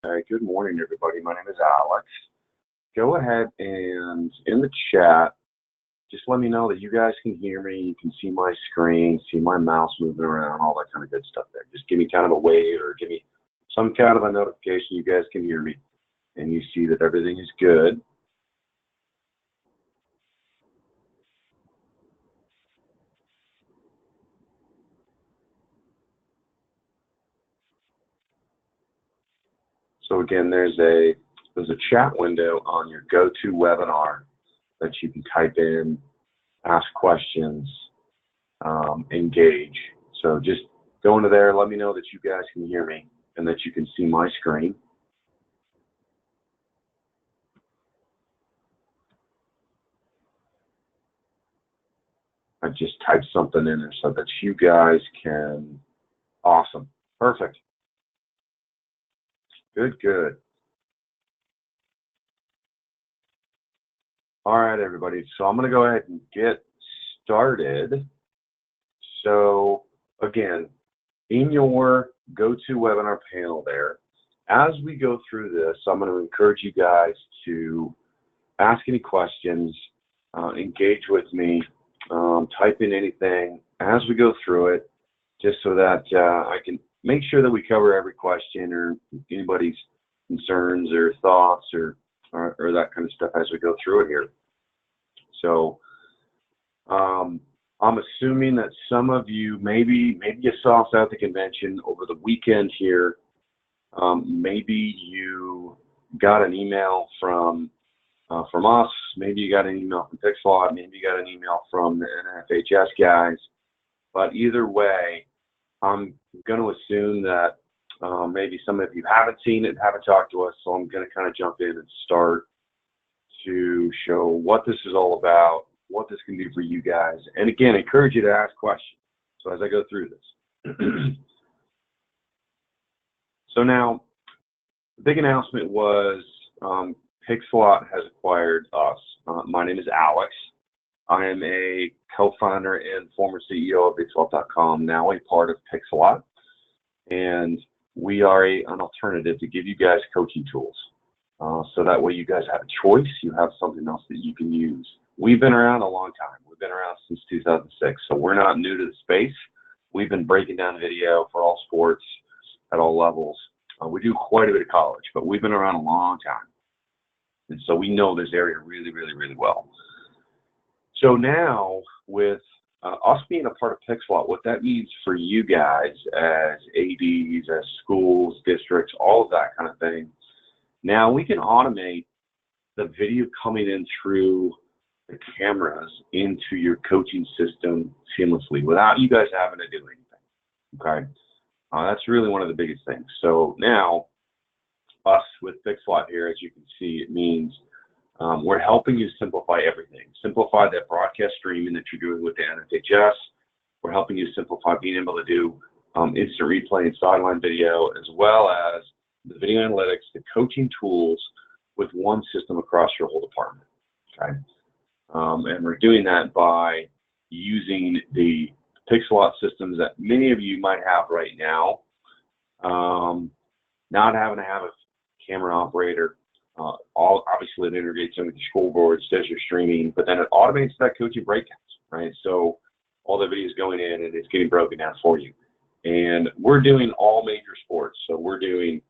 Hey, good morning, everybody. My name is Alex. Go ahead and in the chat, just let me know that you guys can hear me. You can see my screen, see my mouse moving around, all that kind of good stuff there. Just give me kind of a wave or give me some kind of a notification you guys can hear me and you see that everything is good. So again, there's a chat window on your GoToWebinar that you can type in, ask questions, engage. So just go into there, let me know that you guys can hear me and that you can see my screen. I just typed something in there so that you guys can, awesome, perfect. Good, good. All right, everybody, so I'm gonna go ahead and get started. So again, in your GoToWebinar panel there, as we go through this, I'm gonna encourage you guys to ask any questions, engage with me, type in anything as we go through it, just so that I can make sure that we cover every question or anybody's concerns or thoughts or that kind of stuff as we go through it here. So I'm assuming that some of you, maybe you saw us at the convention over the weekend here. Maybe you got an email from us. Maybe you got an email from Pixellot. Maybe you got an email from the NFHS guys. But either way, I'm going to assume that maybe some of you haven't seen it, haven't talked to us, so I'm going to kind of jump in and start to show what this is all about, what this can do for you guys, and again, encourage you to ask questions. So as I go through this. So now, the big announcement was Pixellot has acquired us. My name is Alex. I am a co-founder and former CEO of VidSwap.com, now a part of Pixellot. And we are an alternative to give you guys coaching tools. So that way you guys have a choice, you have something else that you can use. We've been around a long time. We've been around since 2006, so we're not new to the space. We've been breaking down video for all sports at all levels. We do quite a bit of college, but we've been around a long time. And so we know this area really, really, really well. So now with us being a part of Pixellot, what that means for you guys as ADs, as schools, districts, all of that kind of thing, now we can automate the video coming in through the cameras into your coaching system seamlessly without you guys having to do anything, okay? That's really one of the biggest things. So now, us with Pixellot here, as you can see, it means we're helping you simplify everything. Simplify that broadcast streaming that you're doing with the NFHS. We're helping you simplify being able to do instant replay and sideline video, as well as the video analytics, the coaching tools with one system across your whole department, okay? And we're doing that by using the Pixellot systems that many of you might have right now, not having to have a camera operator. Obviously, it integrates in with your scoreboard, says you're streaming, but then it automates that coaching breakdowns, right? So all the videos going in and it's getting broken down for you. And we're doing all major sports. So we're doing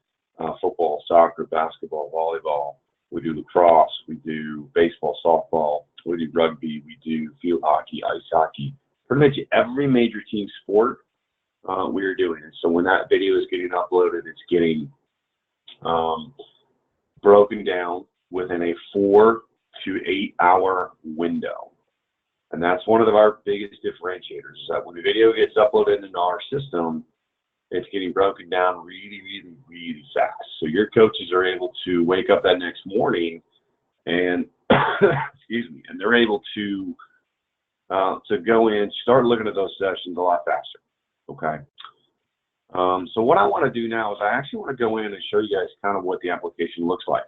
football, soccer, basketball, volleyball. We do lacrosse. We do baseball, softball. We do rugby. We do field hockey, ice hockey. Pretty much every major team sport we are doing it. So when that video is getting uploaded, it's getting broken down within a 4 to 8 hour window. And that's one of our biggest differentiators, is that when the video gets uploaded into our system, it's getting broken down really, really, really fast. So your coaches are able to wake up that next morning and, excuse me, and they're able to go in, start looking at those sessions a lot faster, okay? So what I want to do now is I actually want to go in and show you guys kind of what the application looks like.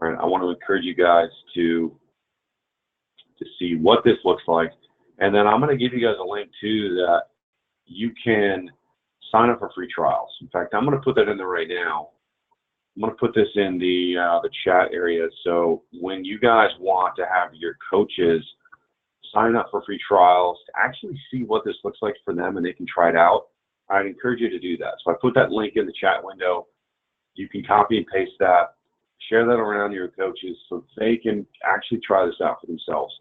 Right? I want to encourage you guys to see what this looks like. And then I'm going to give you guys a link too that you can sign up for free trials. In fact, I'm going to put that in there right now. I'm going to put this in the chat area. So when you guys want to have your coaches sign up for free trials to actually see what this looks like for them and they can try it out, I'd encourage you to do that. So I put that link in the chat window. You can copy and paste that, share that around your coaches so they can actually try this out for themselves.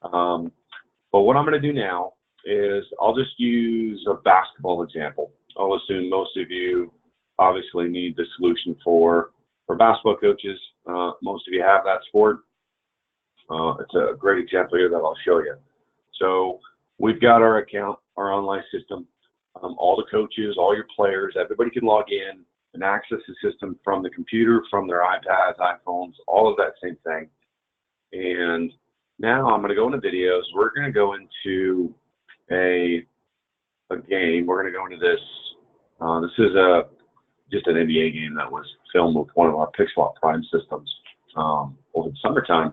But what I'm going to do now is I'll just use a basketball example. I'll assume most of you obviously need the solution for basketball coaches. Most of you have that sport. It's a great example here that I'll show you. So we've got our account, our online system. All the coaches, all your players, everybody can log in and access the system from the computer, from their iPads, iPhones, all of that same thing. And now I'm going to go into videos. We're going to go into a game. We're going to go into this. This is just an NBA game that was filmed with one of our Pixellot Prime systems over the summertime.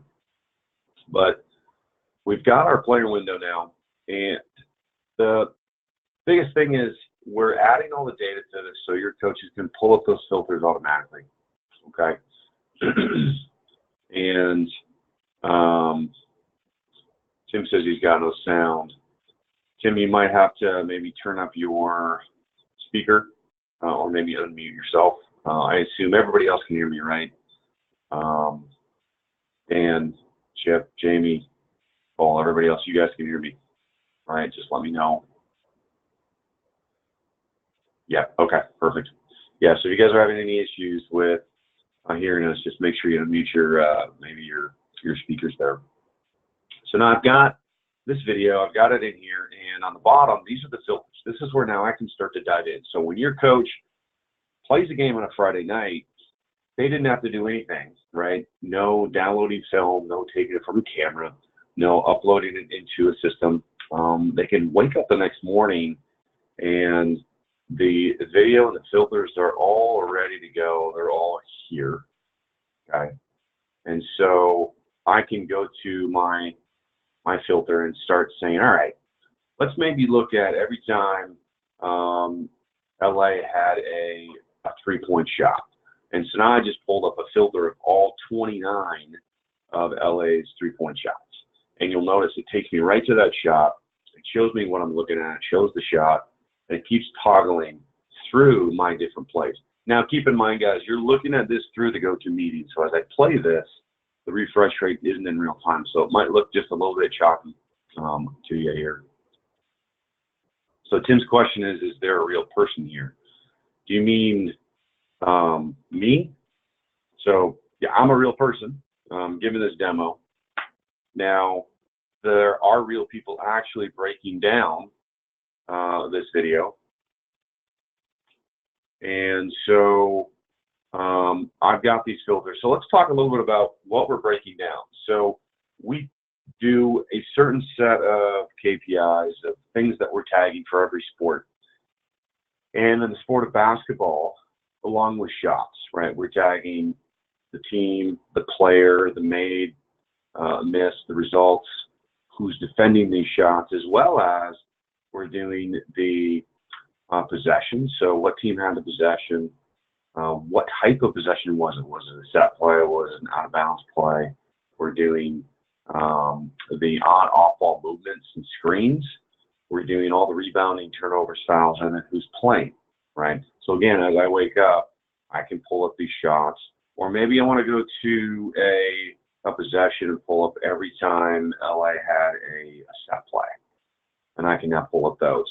But we've got our player window now, and the biggest thing is we're adding all the data to this so your coaches can pull up those filters automatically, okay? And Tim says he's got no sound. Tim, you might have to maybe turn up your speaker or maybe unmute yourself. I assume everybody else can hear me, right? Dan, Chip, Jamie, Paul, everybody else, you guys can hear me, all right? Just let me know. Yeah, okay, perfect. Yeah, so if you guys are having any issues with hearing us, just make sure you unmute your, maybe your speakers there. So now I've got this video, I've got it in here, and on the bottom, these are the filters. This is where now I can start to dive in. So when your coach plays a game on a Friday night, they didn't have to do anything, right? No downloading film, no taking it from a camera, no uploading it into a system. They can wake up the next morning and the video and the filters are all ready to go. They're all here, okay? And so I can go to my filter and start saying, all right, let's maybe look at every time LA had a 3-point shot. And so now I just pulled up a filter of all 29 of LA's 3-point shots. And you'll notice it takes me right to that shot. It shows me what I'm looking at. It shows the shot. And it keeps toggling through my different plays. Now, keep in mind, guys, you're looking at this through the GoToMeeting. So as I play this, the refresh rate isn't in real time. So it might look just a little bit choppy to you here. So Tim's question is there a real person here? Do you mean me? So yeah, I'm a real person giving this demo. Now, there are real people actually breaking down this video. And so I've got these filters. So let's talk a little bit about what we're breaking down. So we do a certain set of KPIs of things that we're tagging for every sport. And in the sport of basketball, along with shots, right? We're tagging the team, the player, the made, miss, the results, who's defending these shots, as well as we're doing the possession. So what team had the possession? What type of possession was it? Was it a set play? Was it an out of bounds play? We're doing the on-off ball movements and screens. We're doing all the rebounding, turnovers, fouls, and then who's playing, right? So again, as I wake up, I can pull up these shots, or maybe I want to go to a possession and pull up every time LA had a set play, and I can now pull up those.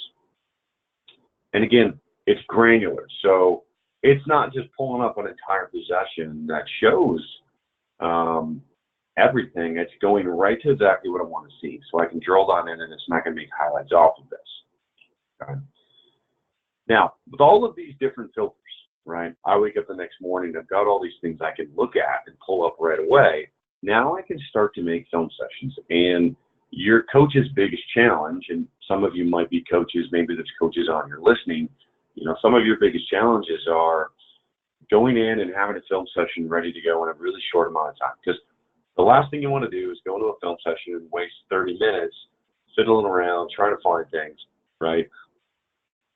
And again, it's granular, so it's not just pulling up an entire possession that shows everything. It's going right to exactly what I want to see. So I can drill down in, and it's not going to make highlights off of this. Okay. Now, with all of these different filters, right, I wake up the next morning, I've got all these things I can look at and pull up right away. Now I can start to make film sessions. And your coach's biggest challenge, and some of you might be coaches, maybe there's coaches on here listening, you know, some of your biggest challenges are going in and having a film session ready to go in a really short amount of time. Because the last thing you want to do is go into a film session and waste 30 minutes fiddling around, trying to find things, right?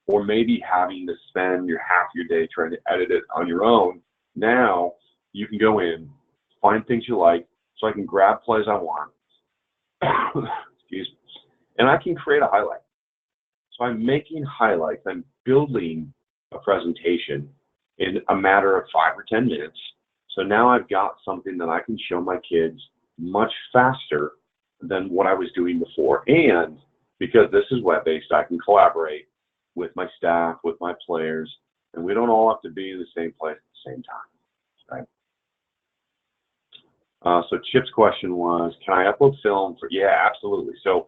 Or maybe having to spend half your day trying to edit it on your own Now you can go in, find things you like, so I can grab plays I want, excuse me, and I can create a highlight. So I'm making highlights, I'm building a presentation in a matter of 5 or 10 minutes. So now I've got something that I can show my kids much faster than what I was doing before. And because this is web-based, I can collaborate with my staff, with my players, and we don't all have to be in the same place at the same time, right? So Chip's question was, can I upload film for, yeah, absolutely. So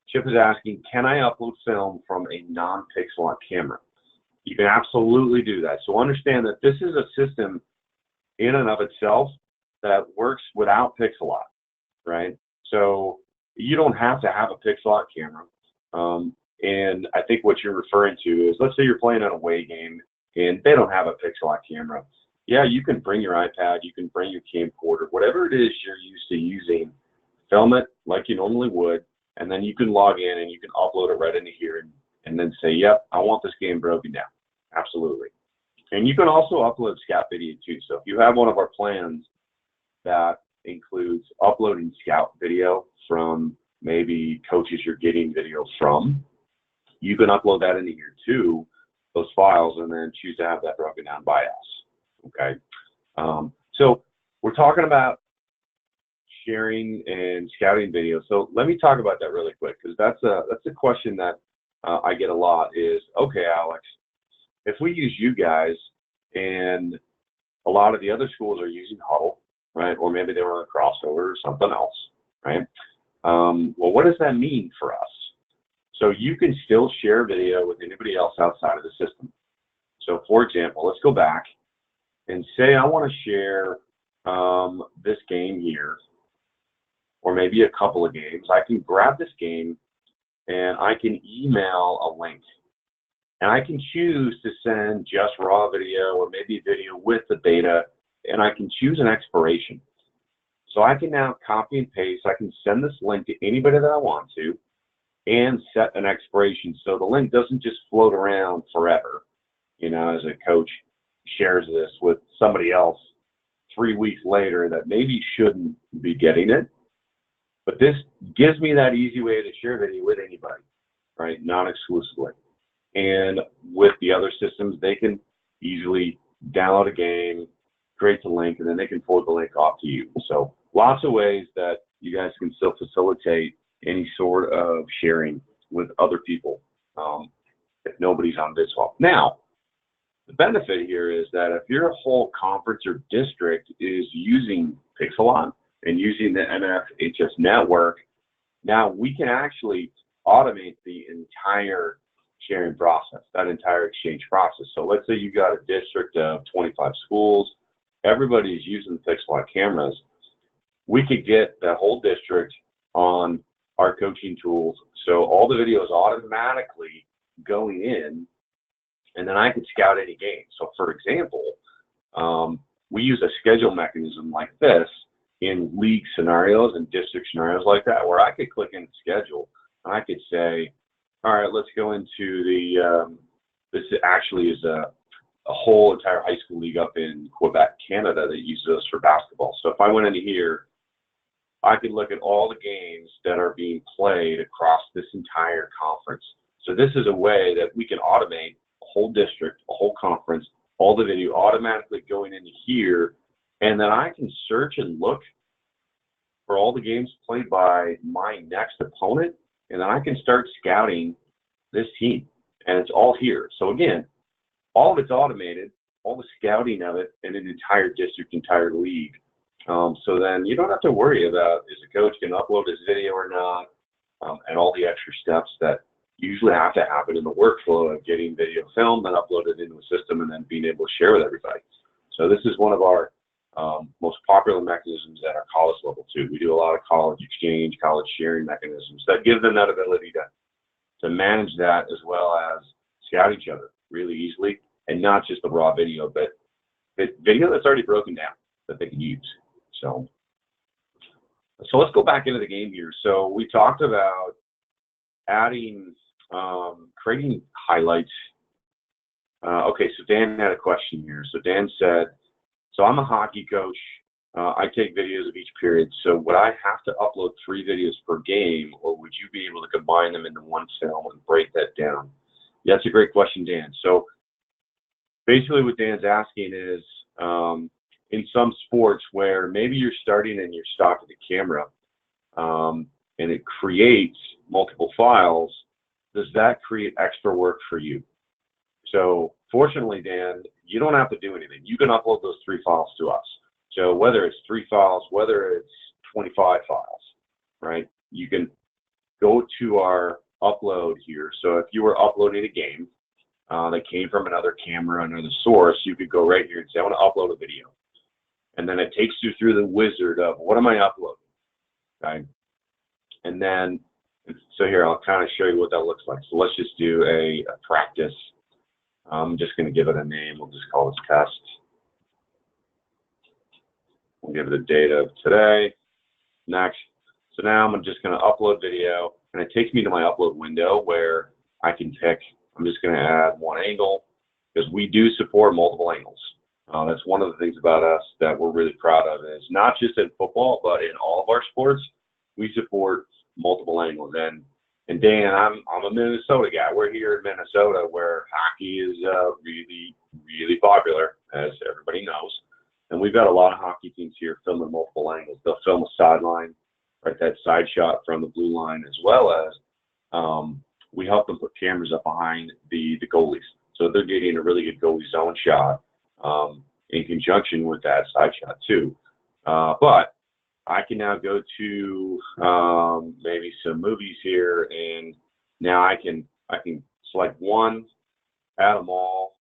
Chip is asking, can I upload film from a non-Pixellot camera? You can absolutely do that. So understand that this is a system in and of itself that works without Pixellot, right? So you don't have to have a Pixellot camera. And I think what you're referring to is, let's say you're playing an away game and they don't have a Pixellot camera. Yeah, you can bring your iPad, you can bring your camcorder, whatever it is you're used to using, film it like you normally would, and then you can log in and you can upload it right into here and then say, yep, I want this game broken down. Absolutely. And you can also upload scout video too. So if you have one of our plans that includes uploading scout video from maybe coaches you're getting video from, you can upload that into here too, those files, and then choose to have that broken down by us. Okay. So we're talking about sharing and scouting video. So let me talk about that really quick, because that's a question that I get a lot is, okay, Alex, if we use you guys and a lot of the other schools are using Huddle, right? Or maybe they were on a crossover or something else, right? Well, what does that mean for us? So you can still share video with anybody else outside of the system. So for example, let's go back and say I want to share this game here, or maybe a couple of games. I can grab this game and I can email a link. And I can choose to send just raw video or maybe video with the data, and I can choose an expiration. So I can now copy and paste. I can send this link to anybody that I want to and set an expiration so the link doesn't just float around forever. You know, as a coach shares this with somebody else 3 weeks later that maybe shouldn't be getting it. But this gives me that easy way to share video with anybody, right? Non-exclusively. And with the other systems, they can easily download a game, create the link, and then they can forward the link off to you. So lots of ways that you guys can still facilitate any sort of sharing with other people if nobody's on VidSwap. Now, the benefit here is that if your whole conference or district is using Pixellot and using the NFHS network, now we can actually automate the entire sharing process, that entire exchange process. So let's say you got a district of 25 schools, everybody's using Pixellot cameras. We could get the whole district on our coaching tools. So all the video is automatically going in, and then I could scout any game. So for example, we use a schedule mechanism like this in league scenarios and district scenarios like that, where I could click in schedule and I could say, all right, let's go into the, this actually is a whole entire high school league up in Quebec, Canada that uses us for basketball. So if I went into here, I could look at all the games that are being played across this entire conference. So this is a way that we can automate a whole district, a whole conference, all the video automatically going into here, and then I can search and look for all the games played by my next opponent, and then I can start scouting this team, and it's all here. So again, all of it's automated, all the scouting of it in an entire district, entire league. So then you don't have to worry about, is a coach going to upload his video or not, and all the extra steps that usually have to happen in the workflow of getting video filmed and uploaded into a system and then being able to share with everybody. So this is one of our most popular mechanisms at our college level too. We do a lot of college exchange, college sharing mechanisms that give them that ability to manage that, as well as scout each other really easily, and not just the raw video, but video that's already broken down that they can use. So let's go back into the game here. So we talked about adding, creating highlights. Okay, so Dan had a question here. So Dan said, So I'm a hockey coach. I take videos of each period. So would I have to upload 3 videos per game, or would you be able to combine them into one film and break that down? Yeah, that's a great question, Dan. So basically what Dan's asking is, in some sports where maybe you're starting and you're stocked with a camera, and it creates multiple files, does that create extra work for you? So fortunately, Dan, you don't have to do anything. You can upload those 3 files to us. So whether it's 3 files, whether it's 25 files, right? You can go to our upload here. So if you were uploading a game that came from another camera, another source, you could go right here and say, I want to upload a video. And then it takes you through the wizard of what am I uploading, okay? And then, so here, I'll kind of show you what that looks like. So let's just do a practice. I'm just going to give it a name. We'll just call this test. We'll give it a date of today. Next. So now I'm just going to upload video, and it takes me to my upload window where I can pick. I'm just going to add one angle because we do support multiple angles. That's one of the things about us that we're really proud of, is not just in football, but in all of our sports, we support multiple angles. And Dan, I'm a Minnesota guy. We're here in Minnesota where hockey is really, really popular, as everybody knows. And we've got a lot of hockey teams here filming multiple angles. They'll film a sideline, right, that side shot from the blue line, as well as we help them put cameras up behind the goalies. So they're getting a really good goalie zone shot in conjunction with that side shot too. But I can now go to maybe some movies here, and now I can select one, add them all,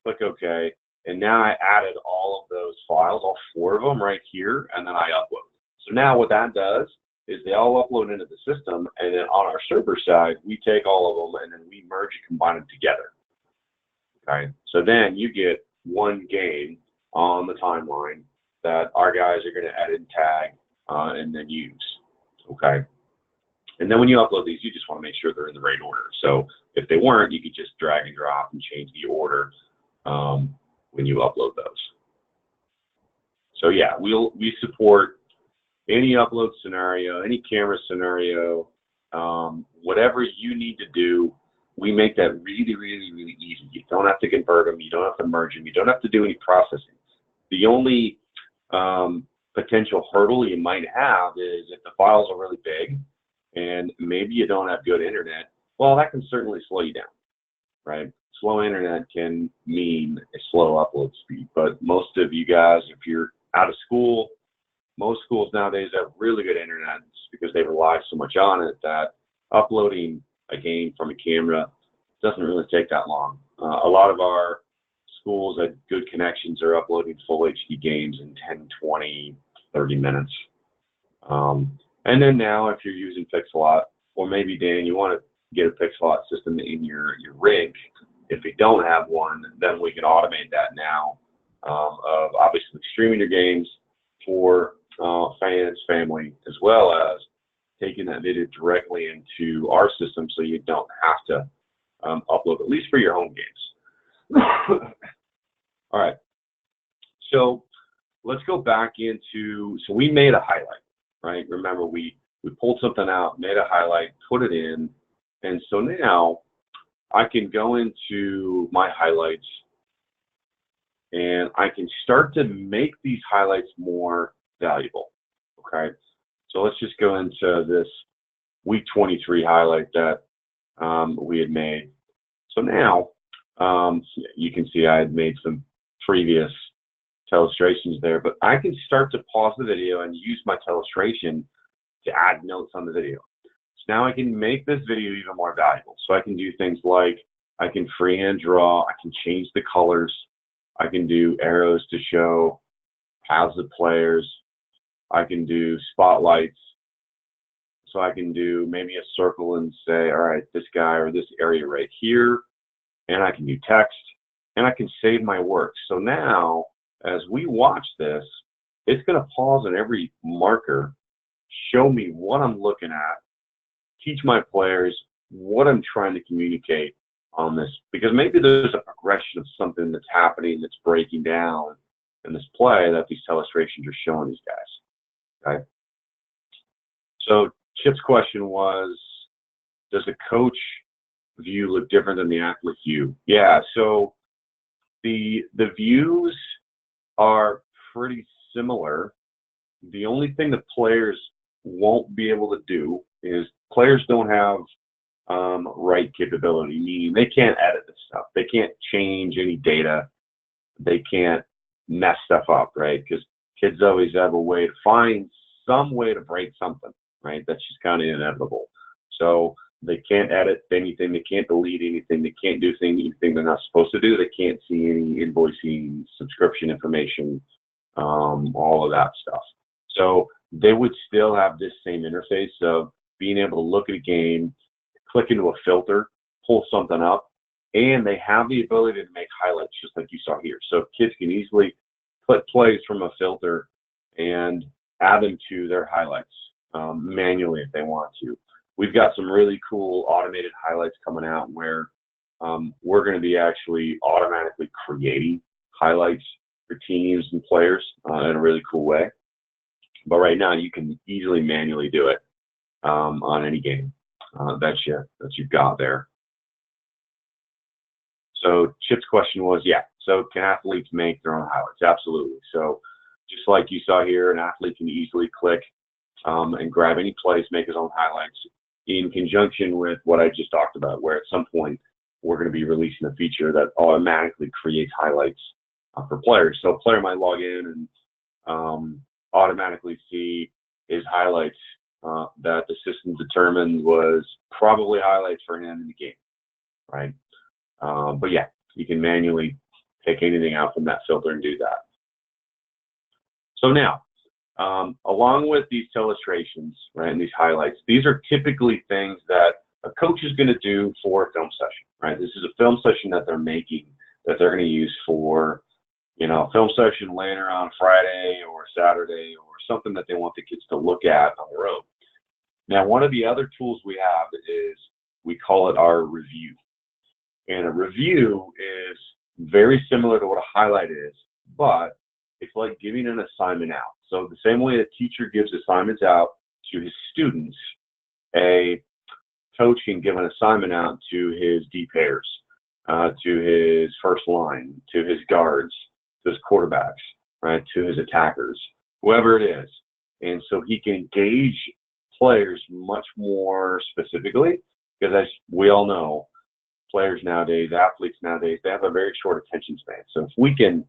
click OK, and now I added all of those files, all 4 of them right here, and then I upload. So now what that does is they all upload into the system, and then on our server side, we take all of them and then we merge and combine them together. Okay, so then you get one game on the timeline that our guys are going to edit and tag and then use. Okay, and then when you upload these, you just want to make sure they're in the right order. So if they weren't, you could just drag and drop and change the order when you upload those. So yeah, we support any upload scenario, any camera scenario, whatever you need to do. We make that really, really, really easy. You don't have to convert them. You don't have to merge them. You don't have to do any processing. The only potential hurdle you might have is if the files are really big and maybe you don't have good internet, well, that can certainly slow you down, right? Slow internet can mean a slow upload speed, but most of you guys, if you're out of school, most schools nowadays have really good internet because they rely so much on it that uploading a game from a camera doesn't really take that long. A lot of our schools at good connections are uploading full HD games in 10, 20, 30 minutes. And then now if you're using Pixellot, or maybe Dan, you want to get a Pixellot system in your rig. If you don't have one, then we can automate that now of obviously streaming your games for fans, family, as well as taking that video directly into our system so you don't have to upload, at least for your home games. All right, so let's go back into, so we made a highlight, right? Remember, we pulled something out, made a highlight, put it in, and so now I can go into my highlights and I can start to make these highlights more valuable, okay? So let's just go into this week 23 highlight that we had made. So now you can see I had made some previous illustrations there, but I can start to pause the video and use my illustration to add notes on the video. So now I can make this video even more valuable. So I can do things like I can freehand draw, I can change the colors, I can do arrows to show paths of players, I can do spotlights. So I can do maybe a circle and say, all right, this guy or this area right here, and I can do text, and I can save my work. So now, as we watch this, it's going to pause on every marker, show me what I'm looking at, teach my players what I'm trying to communicate on this, because maybe there's a progression of something that's happening that's breaking down, in this play that these telestrations are showing these guys. Okay. So Chip's question was, does the coach view look different than the athlete view? Yeah. So the views are pretty similar. The only thing that players won't be able to do is players don't have write capability, meaning they can't edit this stuff. They can't change any data. They can't mess stuff up, right? Because kids always have a way to find some way to break something, right? That's just kind of inevitable. So they can't edit anything. They can't delete anything. They can't do anything they're not supposed to do. They can't see any invoicing, subscription information, all of that stuff. So they would still have this same interface of being able to look at a game, click into a filter, pull something up, and they have the ability to make highlights just like you saw here. So kids can easily put plays from a filter and add them to their highlights manually if they want to. We've got some really cool automated highlights coming out where we're going to be actually automatically creating highlights for teams and players in a really cool way. But right now, you can easily manually do it on any game that you've got there. So Chip's question was, yeah, so can athletes make their own highlights? Absolutely. So just like you saw here, an athlete can easily click and grab any place, make his own highlights in conjunction with what I just talked about, where at some point we're going to be releasing a feature that automatically creates highlights for players. So a player might log in and automatically see his highlights that the system determined was probably highlights for him in the game, right? But yeah, you can manually pick anything out from that filter and do that. So now, along with these illustrations, right, and these highlights, these are typically things that a coach is going to do for a film session, right? This is a film session that they're making that they're going to use for, you know, a film session later on Friday or Saturday or something that they want the kids to look at on the road. Now, one of the other tools we have is we call it our review. And a review is very similar to what a highlight is, but it's like giving an assignment out. So the same way a teacher gives assignments out to his students, a coach can give an assignment out to his D pairs, to his first line, to his guards, to his quarterbacks, right, to his attackers, whoever it is. And so he can engage players much more specifically, because as we all know, players nowadays, athletes nowadays, they have a very short attention span. So if we can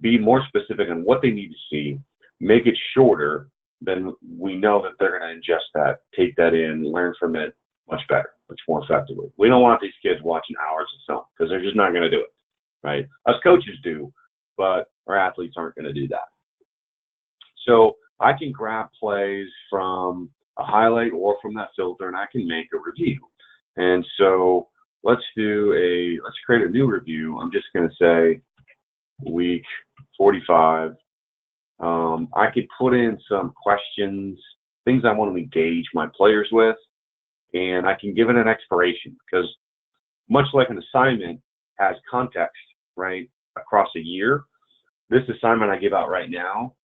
be more specific on what they need to see, make it shorter, then we know that they're going to ingest that, take that in, learn from it much better, much more effectively. We don't want these kids watching hours of film because they're just not going to do it, right? Us coaches do, but our athletes aren't going to do that. So I can grab plays from a highlight or from that filter, and I can make a review. And so let's create a new review. I'm just going to say week 45. I could put in some questions, things I want to engage my players with, and I can give it an expiration because much like an assignment has context, right, across a year, this assignment I give out right now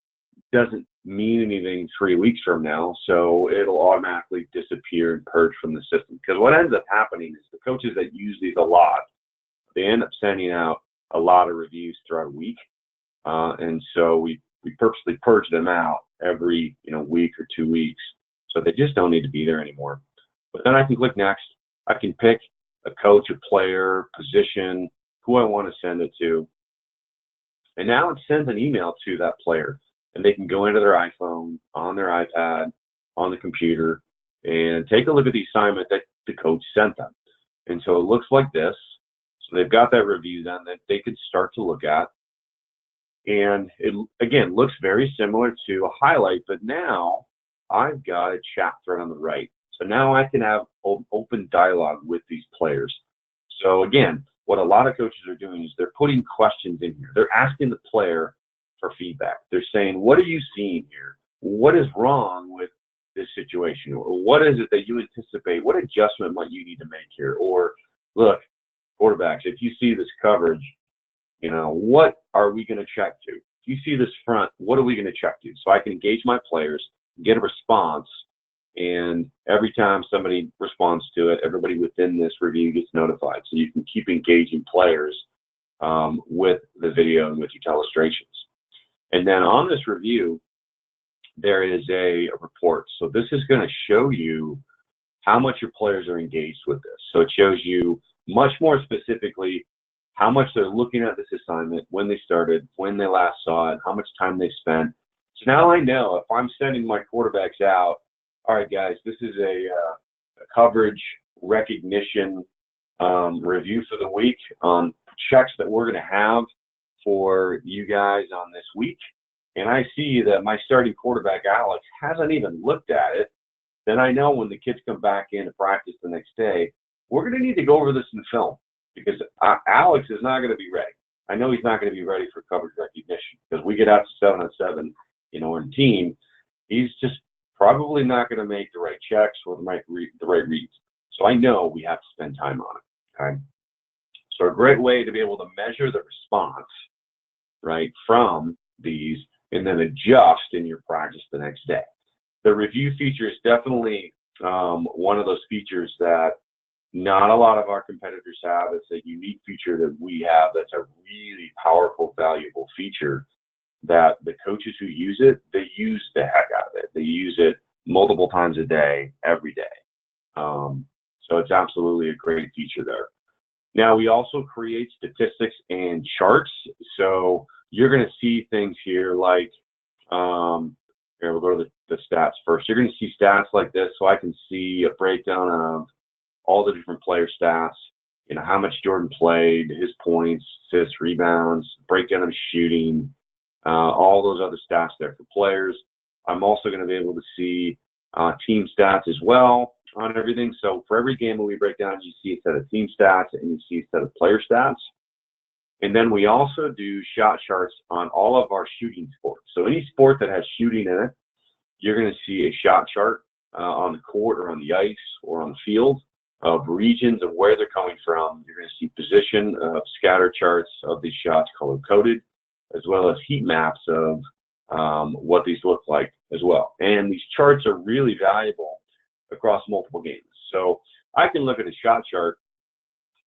doesn't mean anything 3 weeks from now, so it'll automatically disappear and purge from the system. Because what ends up happening is the coaches that use these a lot, they end up sending out a lot of reviews throughout a week, and so we purposely purge them out every week or 2 weeks, so they just don't need to be there anymore. But then I can click next. I can pick a coach, a player, position, who I want to send it to, and now it sends an email to that player, and they can go into their iPhone, on their iPad, on the computer, and take a look at the assignment that the coach sent them. And so it looks like this. So they've got that review then that they could start to look at. And it, again, looks very similar to a highlight, but now I've got a chat thread on the right. So now I can have open dialogue with these players. So again, what a lot of coaches are doing is they're putting questions in here. They're asking the player for feedback. They're saying, what are you seeing here? What is wrong with this situation? Or what is it that you anticipate? What adjustment might you need to make here? Or look, quarterbacks, if you see this coverage, what are we going to check to? you see this front, what are we going to check to? So I can engage my players, get a response, and every time somebody responds to it, everybody within this review gets notified. So you can keep engaging players with the video and with your illustrations. And then on this review, there is a report. So this is going to show you how much your players are engaged with this. So it shows you much more specifically how much they're looking at this assignment, when they started, when they last saw it, how much time they spent. So now I know if I'm sending my quarterbacks out, all right, guys, this is a coverage recognition review for the week on checks that we're going to have for you guys on this week. And I see that my starting quarterback, Alex, hasn't even looked at it. Then I know when the kids come back in to practice the next day, we're going to need to go over this in film because Alex is not going to be ready. I know he's not going to be ready for coverage recognition because we get out to 7-on-7, in team. He's just probably not going to make the right checks or the right reads. So I know we have to spend time on it. Okay. So a great way to be able to measure the response, right, from these and then adjust in your practice the next day. The review feature is definitely one of those features that not a lot of our competitors have. It's a unique feature that we have that's a really powerful, valuable feature that the coaches who use it, they use the heck out of it. They use it multiple times a day, every day. So it's absolutely a great feature there. Now, we also create statistics and charts. So you're going to see things here like, here, we'll go to the stats first. You're going to see stats like this. So I can see a breakdown of all the different player stats, how much Jordan played, his points, assists, rebounds, breakdown of shooting, all those other stats there for players. I'm also going to be able to see team stats as well on everything. So for every game that we break down, you see a set of team stats and you see a set of player stats. And then we also do shot charts on all of our shooting sports. So any sport that has shooting in it, you're going to see a shot chart on the court or on the ice or on the field of regions of where they're coming from. You're going to see position scatter charts of these shots color-coded, as well as heat maps of what these look like as well. And these charts are really valuable across multiple games. So I can look at a shot chart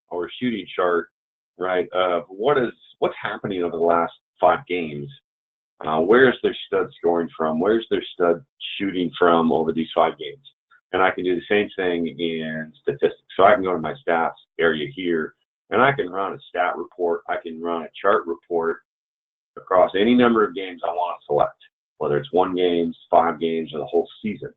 or a shooting chart, right, of what's happening over the last 5 games. Where's their stud scoring from? Where's their stud shooting from over these 5 games? And I can do the same thing in statistics. So I can go to my stats area here, and I can run a stat report. I can run a chart report across any number of games I want to select, whether it's 1 game, 5 games, or the whole season.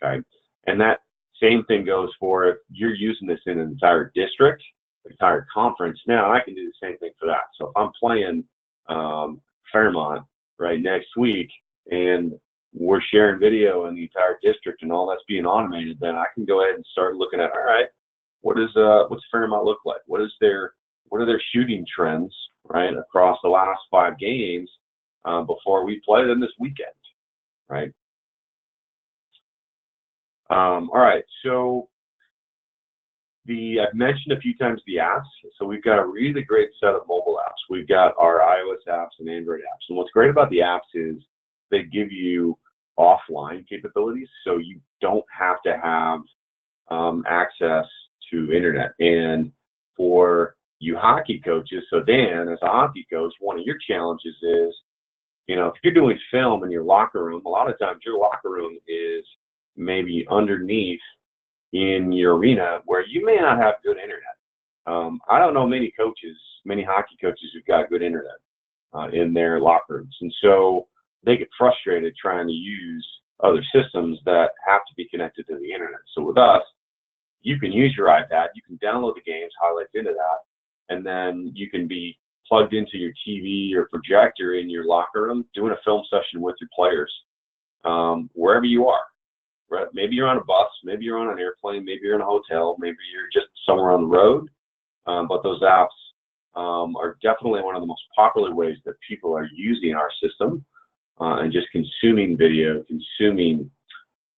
Okay, and that same thing goes for if you're using this in an entire district, entire conference. Now I can do the same thing for that. So if I'm playing Fairmont right next week, and we're sharing video in the entire district, and all that's being automated, then I can go ahead and start looking at, all right, what's Fairmont look like? What are their shooting trends, right, across the last 5 games before we play them this weekend, right? All right, so I've mentioned a few times the apps. So we've got a really great set of mobile apps. We've got our iOS apps and Android apps. And what's great about the apps is they give you offline capabilities, so you don't have to have access to internet. And for you hockey coaches, so Dan, as a hockey coach, one of your challenges is, if you're doing film in your locker room, a lot of times your locker room is maybe underneath in your arena where you may not have good internet. I don't know many hockey coaches who've got good internet in their locker rooms. And so they get frustrated trying to use other systems that have to be connected to the internet. So with us, you can use your iPad, you can download the games, highlights into that, and then you can be plugged into your TV or projector in your locker room doing a film session with your players wherever you are. Right? Maybe you're on a bus, maybe you're on an airplane, maybe you're in a hotel, maybe you're just somewhere on the road. But those apps are definitely one of the most popular ways that people are using our system and just consuming video, consuming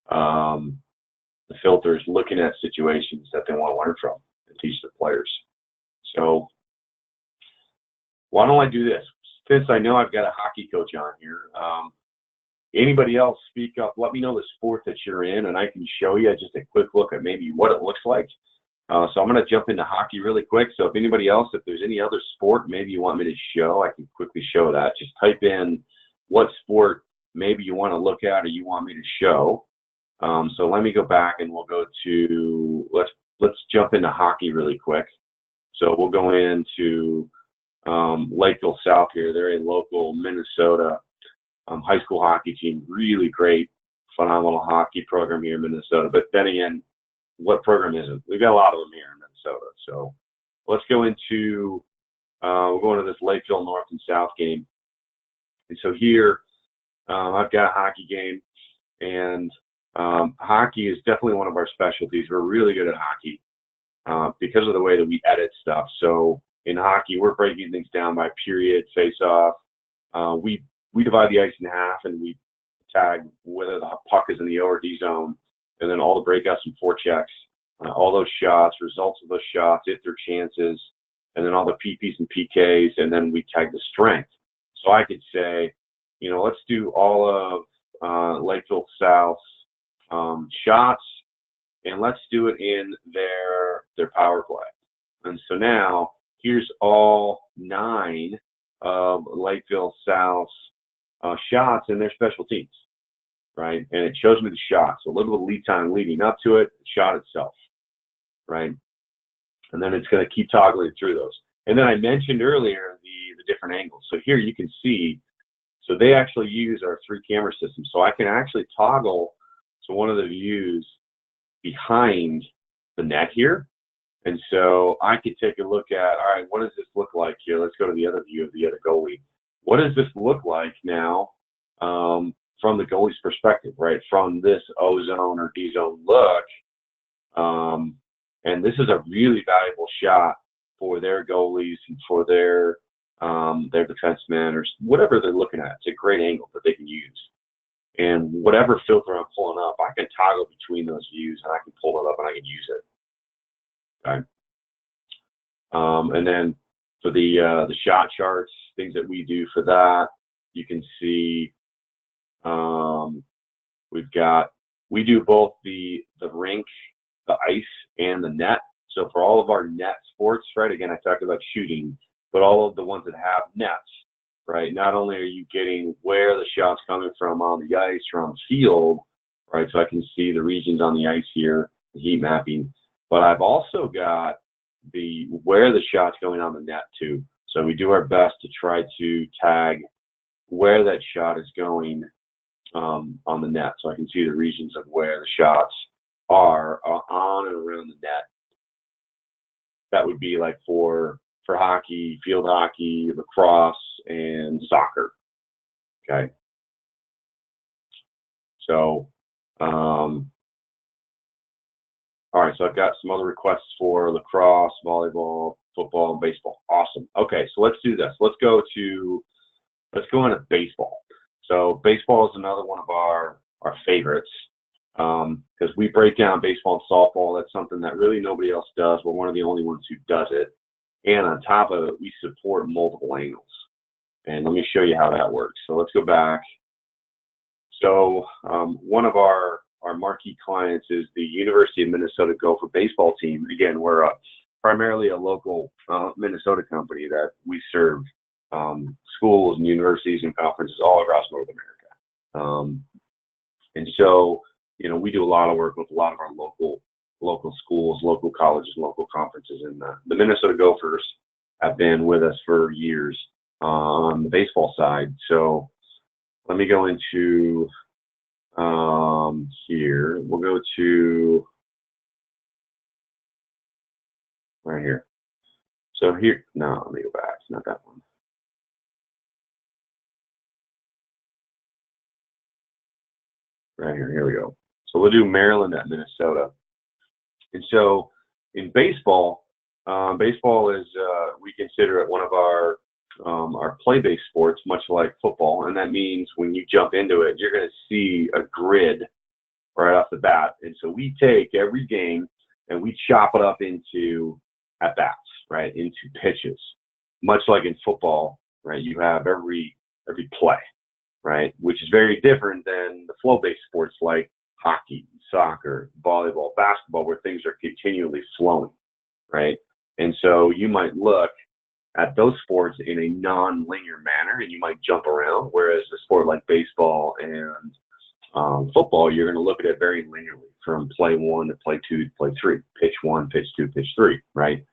the filters, looking at situations that they want to learn from and teach the players. So why don't I do this? since I know I've got a hockey coach on here, anybody else speak up, let me know the sport that you're in, and I can show you just a quick look at maybe what it looks like. So I'm going to jump into hockey really quick. So if anybody else, if there's any other sport maybe you want me to show, I can quickly show that. Just type in what sport maybe you want to look at or you want me to show. So let me go back and we'll go to, let's jump into hockey really quick. So we'll go into Lakeville South here. They're a local Minnesota high school hockey team. Really great, phenomenal hockey program here in Minnesota. But then again, what program isn't? We've got a lot of them here in Minnesota. So let's go into, we're going to this Lakeville North and South game. And so here, I've got a hockey game, and hockey is definitely one of our specialties. We're really good at hockey because of the way that we edit stuff. So in hockey, we're breaking things down by period, face-off. We divide the ice in half, and we tag whether the puck is in the O or D zone, and then all the breakouts and forechecks, all those shots, results of those shots, if they're chances, and then all the PPs and PKs, and then we tag the strength. So I could say, you know, let's do all of Lakeville South's shots, and let's do it in their power play. And so now here's all 9 of Lakeville South's shots and their special teams, right? And it shows me the shots, a little bit of lead time leading up to it, the shot itself, right? And then it's going to keep toggling through those. And then I mentioned earlier the different angles. So here you can see, so they actually use our 3-camera system. So I can actually toggle to one of the views behind the net here. And so I could take a look at, all right, what does this look like here? Let's go to the other view of the other goalie. What does this look like now from the goalie's perspective, right? From this O zone or D zone look. And this is a really valuable shot for their goalies and for their defensemen or whatever they're looking at. It's a great angle that they can use. And whatever filter I'm pulling up, I can toggle between those views and I can pull it up and I can use it. Okay. And then for the shot charts, things that we do for that, you can see we do both the rink, the ice, and the net. So for all of our net sports, right, again, I talked about shooting, but all of the ones that have nets, right, not only are you getting where the shot's coming from on the ice or on the field, right, so I can see the regions on the ice here, the heat mapping, but I've also got where the shot's going on the net too. So we do our best to try to tag where that shot is going on the net, so I can see the regions of where the shots are on and around the net. That would be like for hockey, field hockey, lacrosse, and soccer. Okay. So, all right. So I've got some other requests for lacrosse, volleyball, football, and baseball. Awesome. Okay. So let's do this. Let's go into baseball. So baseball is another one of our favorites because we break down baseball and softball. That's something that really nobody else does. We're one of the only ones who does it. And on top of it, we support multiple angles. And let me show you how that works. So let's go back. So one of our marquee clients is the University of Minnesota Gopher baseball team. Again, we're primarily a local Minnesota company that we serve schools and universities and conferences all across North America. And so, you know, we do a lot of work with a lot of our local schools, local colleges, local conferences, and the Minnesota Gophers have been with us for years on the baseball side. So let me go into here. We'll go to right here. So here, no, let me go back. It's not that one. Right here we go. So we'll do Maryland at Minnesota. And so in baseball, baseball is, we consider it one of our play-based sports, much like football. And that means when you jump into it, you're going to see a grid right off the bat. And so we take every game and we chop it up into at-bats, right, into pitches. Much like in football, right? You have every play, right? Which is very different than the flow-based sports like hockey, soccer, volleyball, basketball, where things are continually flowing, right? And so you might look at those sports in a non-linear manner, and you might jump around, whereas a sport like baseball and football, you're going to look at it very linearly from play 1 to play 2 to play 3, pitch 1, pitch 2, pitch 3, right?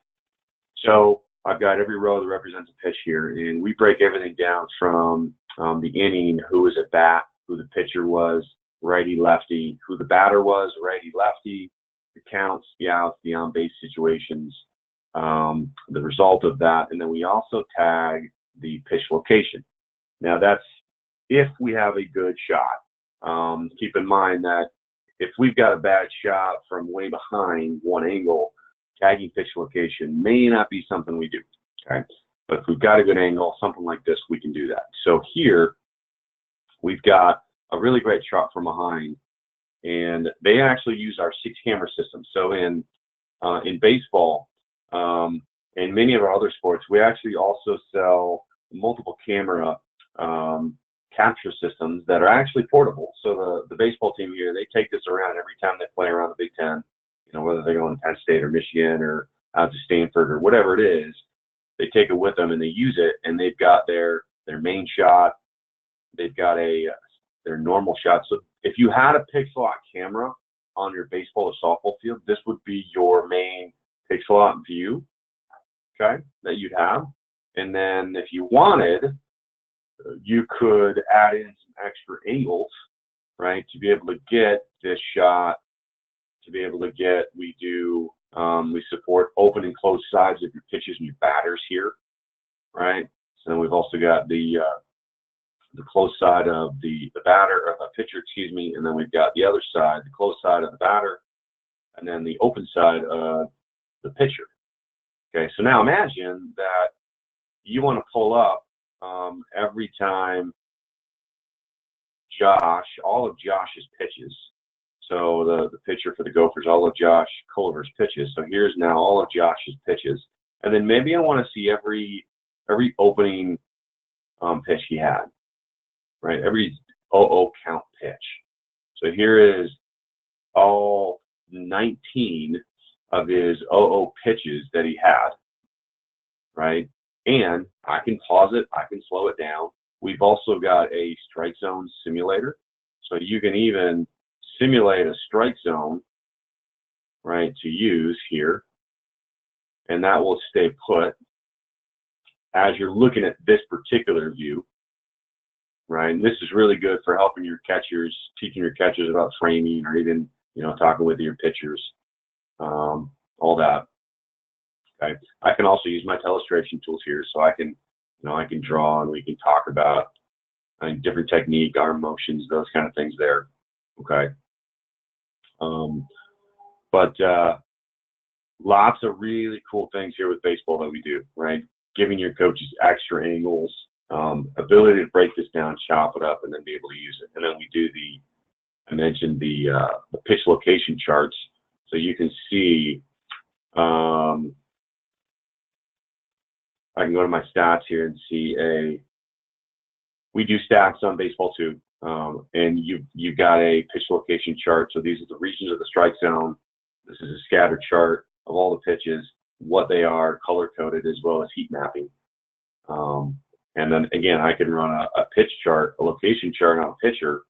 So I've got every row that represents a pitch here, and we break everything down from the inning, who was at bat, who the pitcher was, righty, lefty, who the batter was, righty, lefty, the counts, the outs, the on-base situations, the result of that, and then we also tag the pitch location. Now that's if we have a good shot. Keep in mind that if we've got a bad shot from way behind one angle, tagging pitch location may not be something we do, okay? But if we've got a good angle, something like this, we can do that. So here, we've got a really great shot from behind, and they actually use our 6-camera system. So in baseball, and many of our other sports, we actually also sell multiple camera capture systems that are actually portable. So the baseball team here, they take this around every time they play around the Big Ten, you know, whether they go in Penn State or Michigan or out to Stanford or whatever it is, they take it with them and they use it, and they've got their main shot, they've got their normal shot. So if you had a Pixellot camera on your baseball or softball field, this would be your main Pixellot view, okay, that you'd have. And then if you wanted, you could add in some extra angles, right, to be able to get this shot, to be able to get, we support open and closed sides of your pitches and your batters here, right? So then we've also got the closed side of the batter, of the pitcher, excuse me, and then we've got the other side, the closed side of the batter, and then the open side of the pitcher. Okay, so now imagine that you want to pull up every time all of Josh's pitches. So the pitcher for the Gophers, all of Josh Culver's pitches. So here's now all of Josh's pitches. And then maybe I want to see every opening pitch he had, right? Every 0-0 count pitch. So here is all 19 of his 0-0 pitches that he had, right? And I can pause it, I can slow it down. We've also got a strike zone simulator. So you can even simulate a strike zone, right, to use here. And that will stay put as you're looking at this particular view, right? And this is really good for helping your catchers, teaching your catchers about framing, or even, you know, talking with your pitchers, all that. Okay. I can also use my telestration tools here, so I can draw, and we can talk about different technique, arm motions, those kind of things there. Okay. But lots of really cool things here with baseball that we do, right? Giving your coaches extra angles, ability to break this down, chop it up, and then be able to use it. And then we do I mentioned the pitch location charts, so you can see. I can go to my stats here and see we do stats on baseball too. And you've got a pitch location chart. So these are the regions of the strike zone. This is a scatter chart of all the pitches, what they are, color coded, as well as heat mapping. And then again, I can run a pitch chart, a location chart on a pitcher,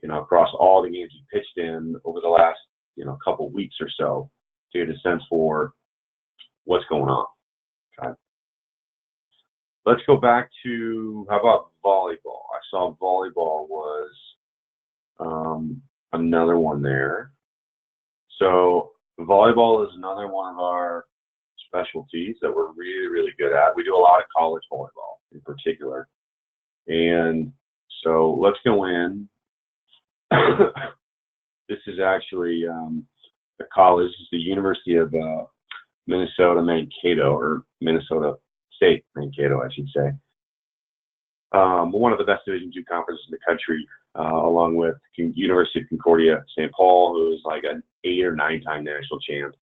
you know, across all the games he pitched in over the last, you know, couple weeks or so, to get a sense for what's going on. Okay. Let's go back to, how about volleyball? I saw volleyball was another one there. So volleyball is another one of our specialties that we're really, really good at. We do a lot of college volleyball in particular. And so let's go in. This is actually the college, this is the University of Minnesota Mankato, or Minnesota State Mankato, I should say. One of the best Division II conferences in the country, along with University of Concordia, St. Paul, who is like an 8 or 9-time national champ.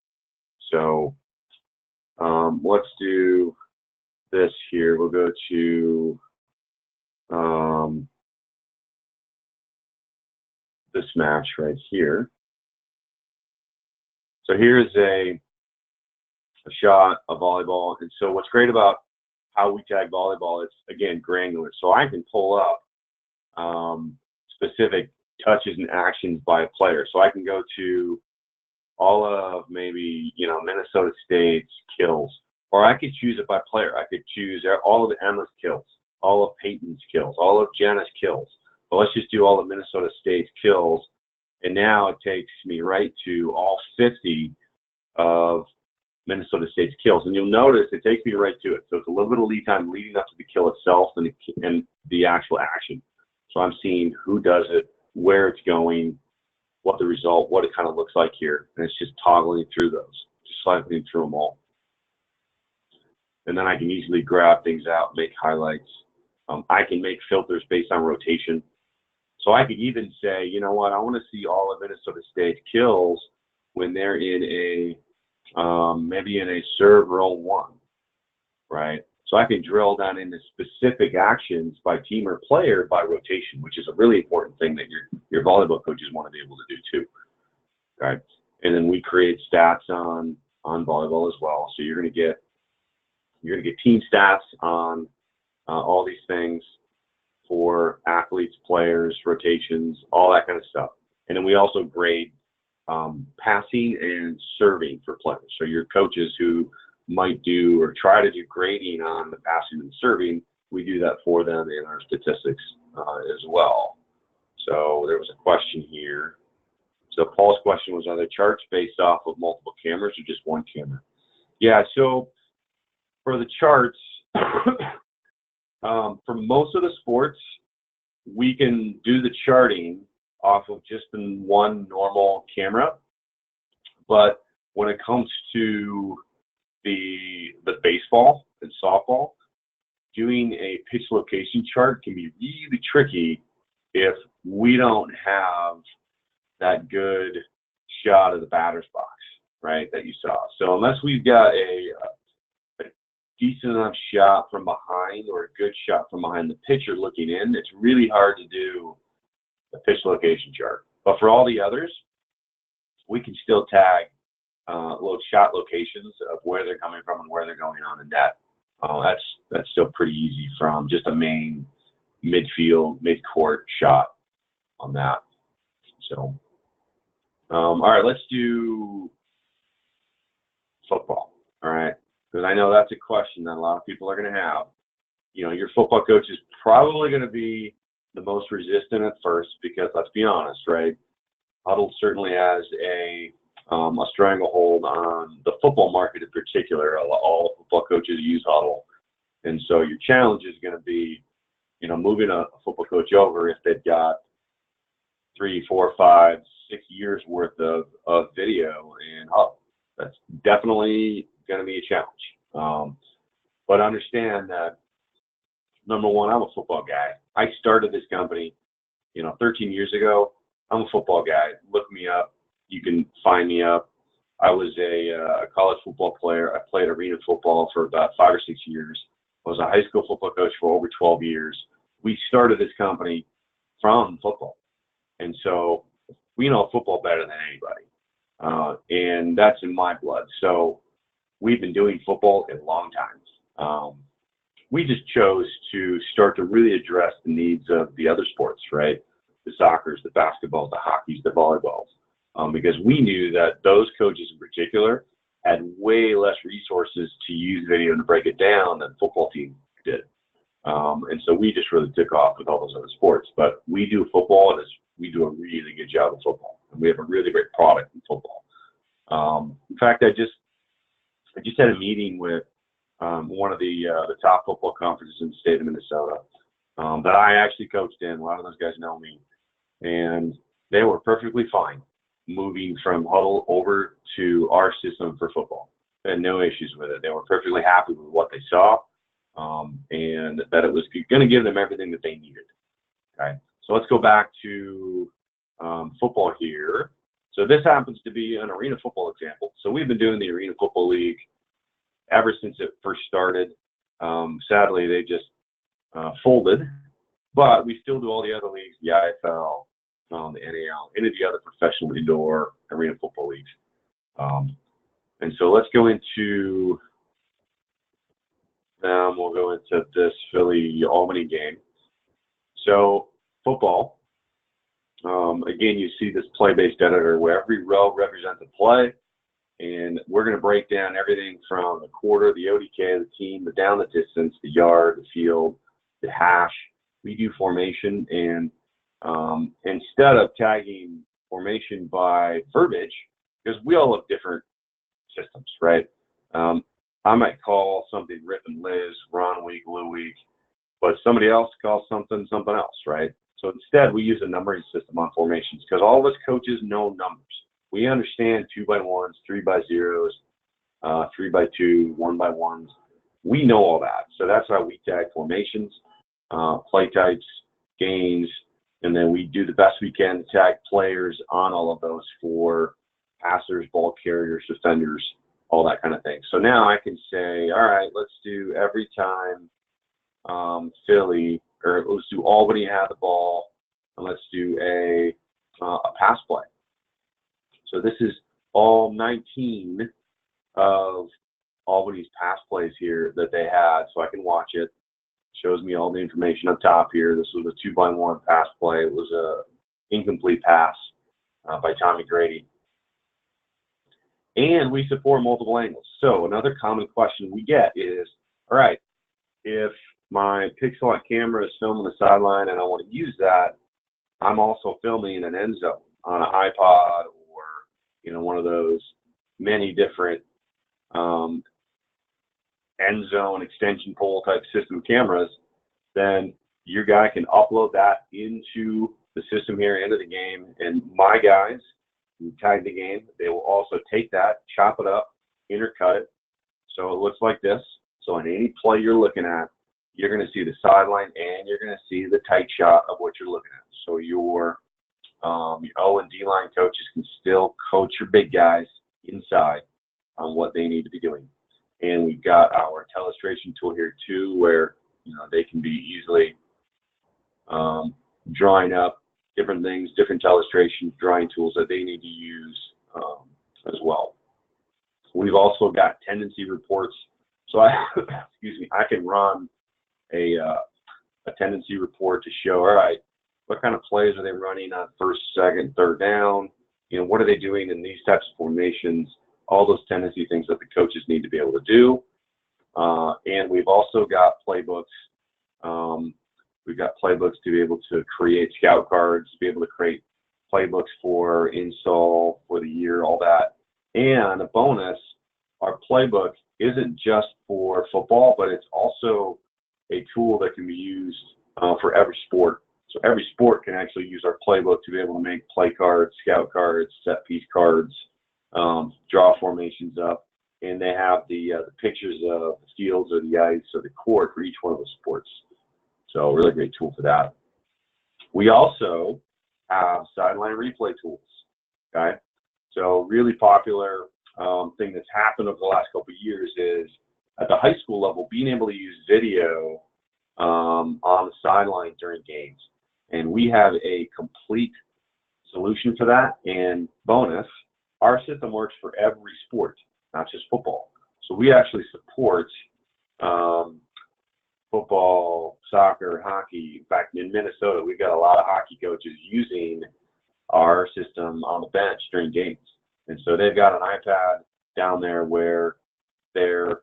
So let's do this here. We'll go to this match right here. So here's a shot of volleyball. And so what's great about how we tag volleyball, it's, again, granular. So I can pull up specific touches and actions by a player. So I can go to all of maybe, you know, Minnesota State's kills, or I could choose it by player. I could choose all of Emma's kills, all of Peyton's kills, all of Jenna's kills. But let's just do all of Minnesota State's kills. And now it takes me right to all 50 of Minnesota State's kills. And you'll notice it takes me right to it. So it's a little bit of lead time leading up to the kill itself and the actual action. So I'm seeing who does it, where it's going, what the result, what it kind of looks like here. And it's just toggling through those, just cycling through them all. And then I can easily grab things out, make highlights. I can make filters based on rotation. So I could even say, you know what, I want to see all of Minnesota State's kills when they're in a, maybe in a serve roll one, right? So I can drill down into specific actions by team or player by rotation, which is a really important thing that your volleyball coaches want to be able to do too, right? And then we create stats on volleyball as well. So you're going to get team stats on all these things for athletes, players, rotations, all that kind of stuff. And then we also grade passing and serving for players. So your coaches who might do or try to do grading on the passing and serving, we do that for them in our statistics as well. So there was a question here. So Paul's question was, are the charts based off of multiple cameras or just one camera? Yeah, so for the charts, for most of the sports, we can do the charting off of just in one normal camera. But when it comes to the baseball and softball, doing a pitch location chart can be really tricky if we don't have that good shot of the batter's box, right, that you saw. So unless we've got a decent enough shot from behind or a good shot from behind the pitcher looking in, it's really hard to do a pitch location chart. But for all the others, we can still tag little shot locations of where they're coming from and where they're going on the net. That's still pretty easy from just a main midfield, mid-court shot on that. So, all right, let's do football, all right? Because I know that's a question that a lot of people are going to have. You know, your football coach is probably going to be the most resistant at first because, let's be honest, right? Huddle certainly has a stranglehold on the football market in particular. All football coaches use Huddle. And so your challenge is going to be, you know, moving a football coach over if they've got 3, 4, 5, 6 years worth of video in Huddle. That's definitely going to be a challenge. But understand that, number one, I'm a football guy. I started this company, 13 years ago. I'm a football guy. Look me up. You can find me up. I was a college football player. I played arena football for about 5 or 6 years. I was a high school football coach for over 12 years. We started this company from football. And so we know football better than anybody. And that's in my blood. So we've been doing football a long time. We just chose to start to really address the needs of the other sports, right? The soccers, the basketballs, the hockeys, the volleyballs. Because we knew that those coaches in particular had way less resources to use video to break it down than football team did. And so we just really took off with all those other sports. But we do football, and we do a really good job of football. And we have a really great product in football. In fact, I just had a meeting with one of the top football conferences in the state of Minnesota that I actually coached in. A lot of those guys know me. And they were perfectly fine moving from Huddle over to our system for football. They had no issues with it. They were perfectly happy with what they saw, and that it was going to give them everything that they needed. Okay, so let's go back to football here. So this happens to be an arena football example. So we've been doing the Arena Football League ever since it first started. Sadly, they just folded, but we still do all the other leagues, the IFL, the NAL, any of the other professional indoor arena football leagues. And so let's go into, we'll go into this Philly-Albany game. So football, again, you see this play-based editor where every row represents a play, and we're going to break down everything from the quarter, the ODK, the team, the down the distance, the yard, the field, the hash. We do formation, and instead of tagging formation by verbiage, because we all have different systems, right? I might call something Rip and Liz, Ron Week, Lou Week, but somebody else calls something else, right? So instead, we use a numbering system on formations because all of us coaches know numbers. We understand 2x1s, 3x0s, 3x2, 1x1s. We know all that. So that's how we tag formations, play types, games, and then we do the best we can to tag players on all of those for passers, ball carriers, defenders, all that kind of thing. So now I can say, all right, let's do every time Philly, or let's do Albany have the ball, and let's do a pass play. So this is all 19 of Albany's pass plays here that they had, so I can watch it. Shows me all the information up top here. This was a 2x1 pass play. It was a incomplete pass by Tommy Grady. And we support multiple angles. So another common question we get is, all right, if my Pixellot camera is filming the sideline and I want to use that, I'm also filming in an end zone on an iPod or, you know, one of those many different end zone extension pole type system cameras, then your guy can upload that into the system here, into the game, and my guys who tag the game, they will also take that, chop it up, intercut it, so it looks like this. So in any play you're looking at, you're going to see the sideline and you're going to see the tight shot of what you're looking at. So your O and D line coaches can still coach your big guys inside on what they need to be doing. And we've got our telestration tool here too, where, you know, they can be easily drawing up different things, different telestration drawing tools that they need to use as well. We've also got tendency reports. So excuse me, I can run a tendency report to show, all right, what kind of plays are they running on first, second, third down? You know, what are they doing in these types of formations? All those tendency things that the coaches need to be able to do. And we've also got playbooks. We've got playbooks to be able to create scout cards, to be able to create playbooks for install for the year, all that. And a bonus, our playbook isn't just for football, but it's also a tool that can be used for every sport. So every sport can actually use our playbook to be able to make play cards, scout cards, set piece cards, draw formations up, and they have the pictures of the fields or the ice or the court for each one of the sports. So a really great tool for that. We also have sideline replay tools, okay? So really popular thing that's happened over the last couple of years is at the high school level, being able to use video on the sideline during games. And we have a complete solution for that. And bonus, our system works for every sport, not just football. So we actually support football, soccer, hockey. In fact, in Minnesota, we've got a lot of hockey coaches using our system on the bench during games. And so they've got an iPad down there where they're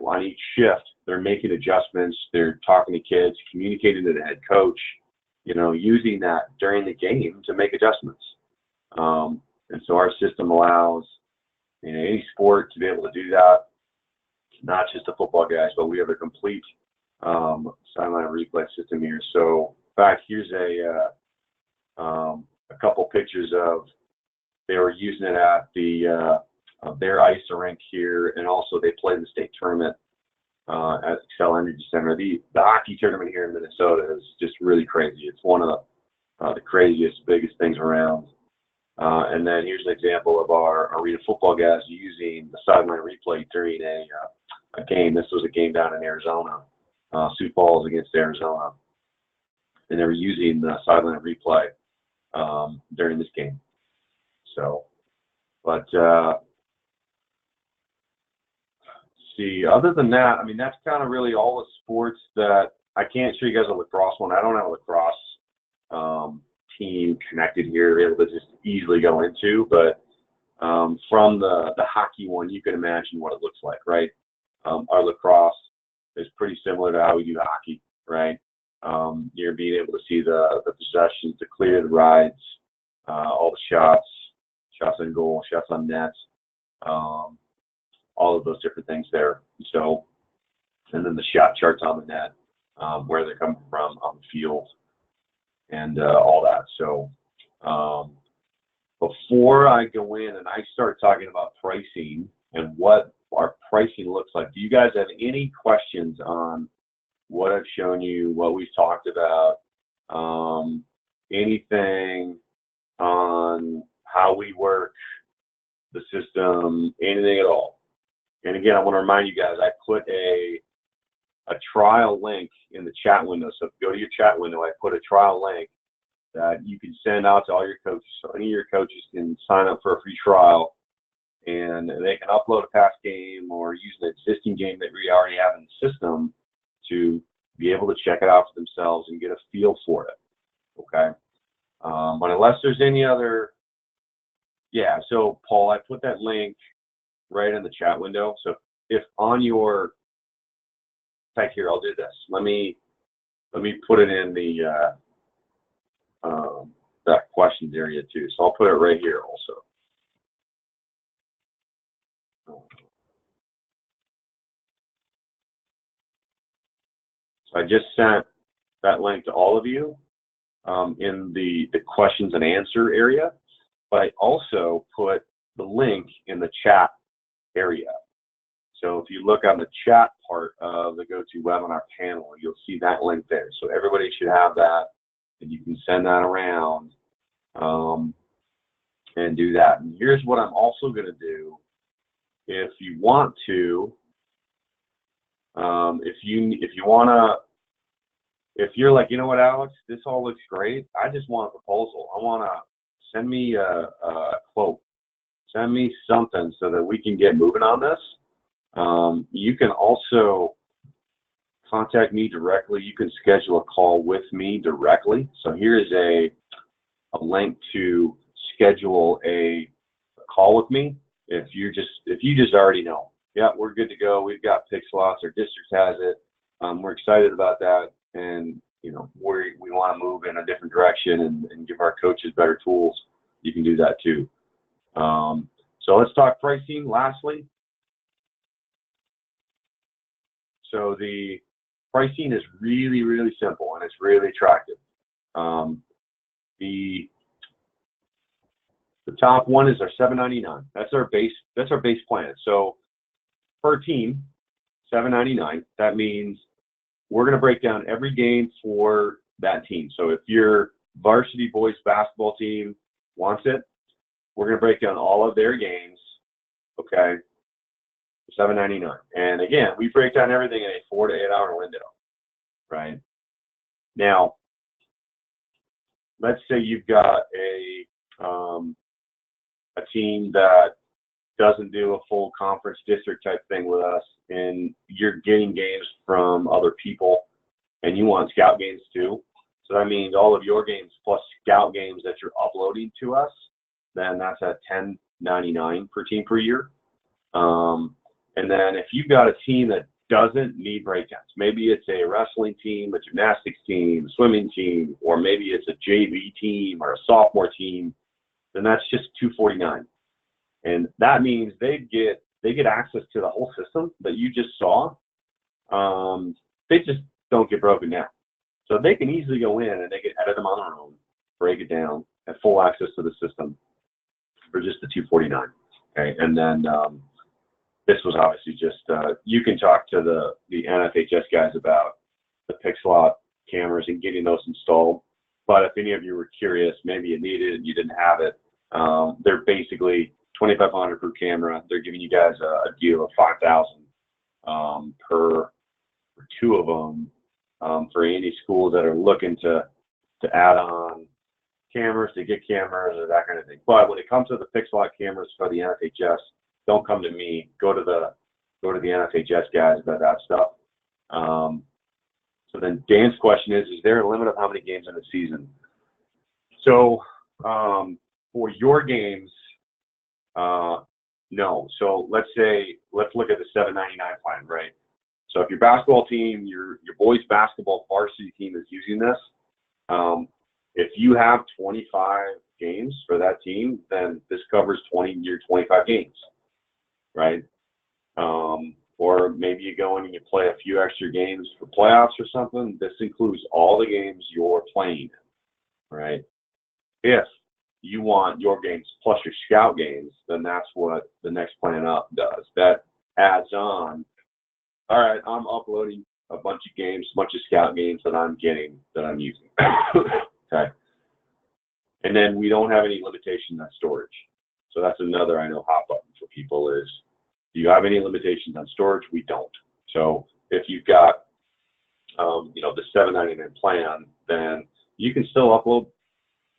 on each shift, they're making adjustments, they're talking to kids, communicating to the head coach, you know, using that during the game to make adjustments. And so our system allows, you know, any sport to be able to do that, not just the football guys, but we have a complete sideline replay system here. So, in fact, here's a couple pictures of they were using it at the their ice rink here, and also they played the state tournament at Xcel Energy Center. The hockey tournament here in Minnesota is just really crazy. It's one of the craziest, biggest things around. And then here's an example of our arena football guys using the sideline replay during a game. This was a game down in Arizona, Sioux Falls against Arizona, and they were using the sideline replay during this game. So, but see, other than that, I mean, that's kind of really all the sports that I can't show you guys a lacrosse one. I don't have a lacrosse team connected here, able to just easily go into, but from the hockey one, you can imagine what it looks like, right? Our lacrosse is pretty similar to how we do hockey, right? You're being able to see the possessions, the clear, the rides, all the shots on goal, shots on net, all of those different things there. So, and then the shot charts on the net, where they're coming from on the field, and all that. So, before I go in and I start talking about pricing and what our pricing looks like, do you guys have any questions on what I've shown you, what we've talked about, anything on how we work the system, anything at all? And again, I want to remind you guys, I put a trial link in the chat window. So if you go to your chat window, I put a trial link that you can send out to all your coaches. So any of your coaches can sign up for a free trial, and they can upload a past game or use an existing game that we already have in the system to be able to check it out for themselves and get a feel for it. Okay. But unless there's any other, yeah. So Paul, I put that link right in the chat window. So if on your, in fact, here, I'll do this. Let me put it in the that questions area too. So I'll put it right here also. So I just sent that link to all of you in the questions and answer area, but I also put the link in the chat area. So if you look on the chat part of the GoToWebinar panel, you'll see that link there. So everybody should have that, and you can send that around and do that. And here's what I'm also going to do. If you want to, if you're like, you know what, Alex, this all looks great. I just want a proposal. I want to send me a quote. Send me something so that we can get moving on this. You can also contact me directly. You can schedule a call with me directly. So here is a link to schedule a call with me. If you just already know, yeah, we're good to go. We've got Pixellot. Our district has it. We're excited about that, and you know we want to move in a different direction and give our coaches better tools. You can do that too. So let's talk pricing. Lastly, so the pricing is really, really simple, and it's really attractive. The top one is our $7.99. That's our base plan. So per team, $7.99. That means we're going to break down every game for that team. So if your varsity boys basketball team wants it, we're going to break down all of their games, okay, for $7.99. And again, we break down everything in a 4 to 8 hour window, right? Now, let's say you've got a team that doesn't do a full conference district type thing with us, and you're getting games from other people, and you want scout games too. So that means all of your games plus scout games that you're uploading to us, then that's at $10.99 per team per year. And then if you've got a team that doesn't need breakdowns, maybe it's a wrestling team, a gymnastics team, a swimming team, or maybe it's a JV team or a sophomore team, then that's just $2.49. And that means they get access to the whole system that you just saw. They just don't get broken down. So they can easily go in and they can edit them on their own, break it down, have full access to the system for just the $2.49. Okay, and then this was obviously just you can talk to the NFHS guys about the Pixellot cameras and getting those installed. But if any of you were curious, maybe you needed it and you didn't have it, they're basically $2,500 per camera. They're giving you guys a deal of $5,000 per 2 of them for any schools that are looking to add on cameras, to get cameras, or that kind of thing. But when it comes to the Pixellot cameras for the NFHS, don't come to me. Go to the NFHS guys about that stuff. So then Dan's question is there a limit of how many games in a season? So for your games, no. So let's look at the $7.99 plan, right? So if your basketball team, your boys basketball varsity team is using this, if you have 25 games for that team, then this covers your 25 games, right? Or maybe you go in and you play a few extra games for playoffs or something. This includes all the games you're playing, right? If you want your games plus your scout games, then that's what the next plan up does. That adds on, all right, I'm uploading a bunch of games, a bunch of scout games that I'm using. Okay. And then we don't have any limitation on storage. So that's another, I know, hot button for people is, do you have any limitations on storage? We don't. So if you've got, the $7.99 plan, then you can still upload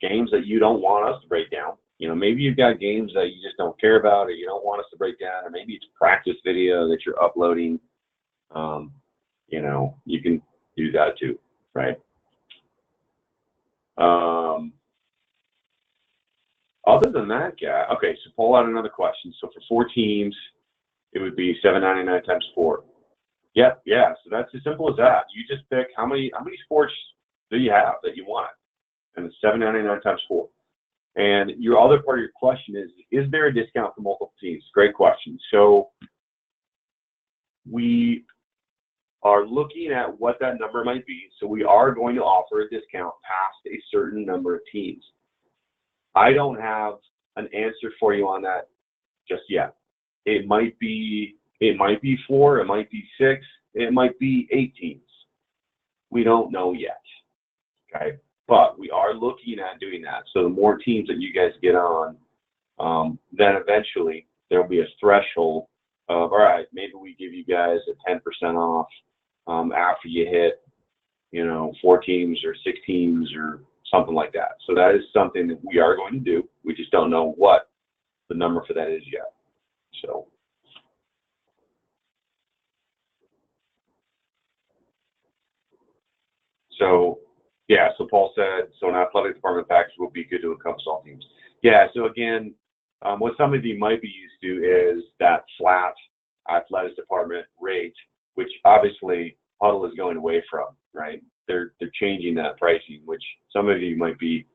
games that you don't want us to break down. Maybe you've got games that you just don't care about, or you don't want us to break down, or maybe it's practice video that you're uploading. You can do that too, right? Other than that, yeah. Okay, so pull out another question. So for 4 teams, it would be $7.99 times 4. Yeah. So that's as simple as that. You just pick how many sports do you have that you want, and it's $7.99 times 4. And your other part of your question is there a discount for multiple teams? Great question. So we are looking at what that number might be. So we are going to offer a discount past a certain number of teams. I don't have an answer for you on that just yet. It might be 4, it might be 6, it might be 8 teams. We don't know yet. Okay, but we are looking at doing that. So the more teams that you guys get on, then eventually there'll be a threshold of, all right, maybe we give you guys a 10% off after you hit, 4 teams or 6 teams or something like that. So that is something that we are going to do. We just don't know what the number for that is yet. So yeah, so Paul said, so an athletic department package will be good to encompass all teams. Yeah, so again, what some of you might be used to is that flat athletics department rate, which obviously Huddle is going away from, right? They're changing that pricing, which some of you might be,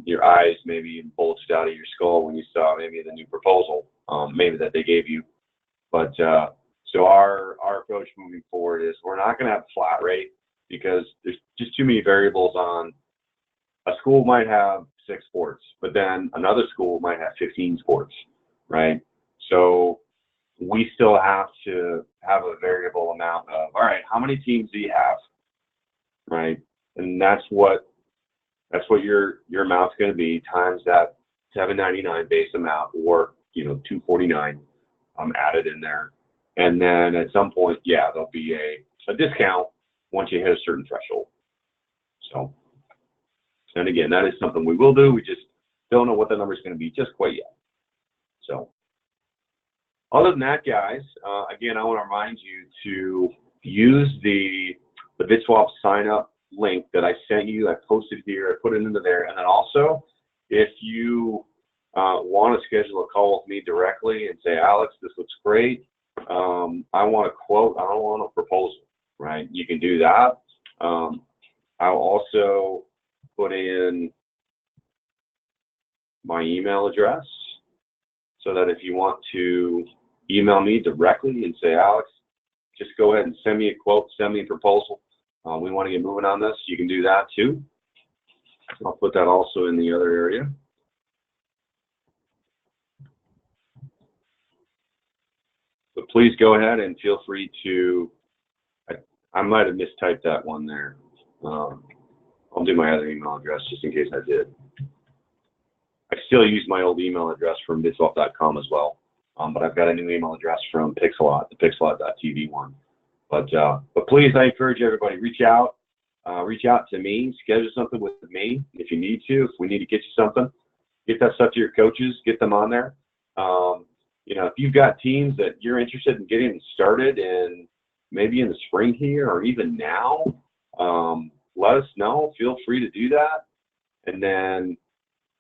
your eyes maybe bulged out of your skull when you saw maybe the new proposal, maybe that they gave you. But so our approach moving forward is we're not going to have a flat rate because there's just too many variables on. A school might have 6 sports, but then another school might have 15 sports, right? So we still have to have a variable amount of, all right, how many teams do you have, right? And that's what your amount's going to be times that $7.99 base amount, or $249 added in there. And then at some point, yeah, there'll be a discount once you hit a certain threshold. So, and again, that is something we will do. We just don't know what the number is going to be just quite yet. So other than that, guys, again, I want to remind you to use the VidSwap sign up link that I sent you. I posted here, I put it into there. And then also, if you want to schedule a call with me directly and say, Alex, this looks great. I want a quote. I don't want a proposal, right? You can do that. I'll also put in my email address so that if you want to email me directly and say, Alex, just go ahead and send me a quote, send me a proposal. We want to get moving on this. You can do that too. I'll put that also in the other area. But please go ahead and feel free to, I might have mistyped that one there. I'll do my other email address just in case I did. I still use my old email address from VidSwap.com as well. but I've got a new email address from Pixellot, the Pixellot.tv one. But please, I encourage everybody, reach out to me, schedule something with me if you need to. If we need to get you something, get that stuff to your coaches, get them on there. You know, if you've got teams that you're interested in getting started in, maybe in the spring here or even now, let us know. Feel free to do that. And then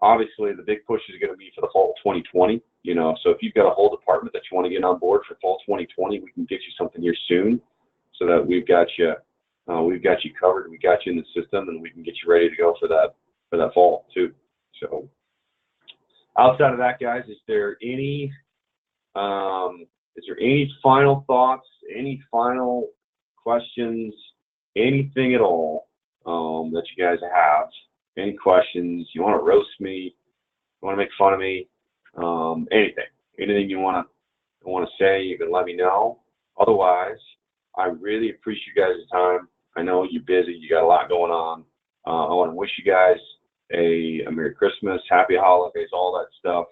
obviously the big push is going to be for the fall 2020. You know, so if you've got a whole department that you want to get on board for fall 2020, we can get you something here soon, so that we've got you covered. We got you in the system, and we can get you ready to go for that fall too. So outside of that, guys, is there any final thoughts, any final questions, anything at all that you guys have? Any questions? You want to roast me? You want to make fun of me? Anything you want to say, you can let me know. Otherwise, I really appreciate you guys' time. I know you're busy. You got a lot going on. I want to wish you guys a Merry Christmas, Happy Holidays, all that stuff.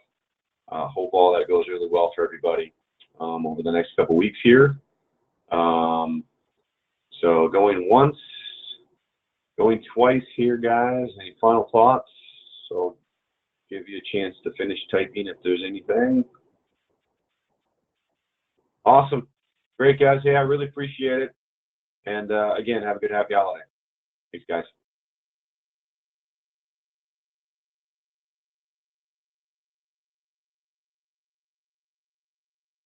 Hope all that goes really well for everybody over the next couple weeks here. So going once, going twice here, guys. Any final thoughts? So give you a chance to finish typing if there's anything. Awesome. Great, guys. Hey, I really appreciate it. And again, have a good Happy Holiday. Thanks, guys.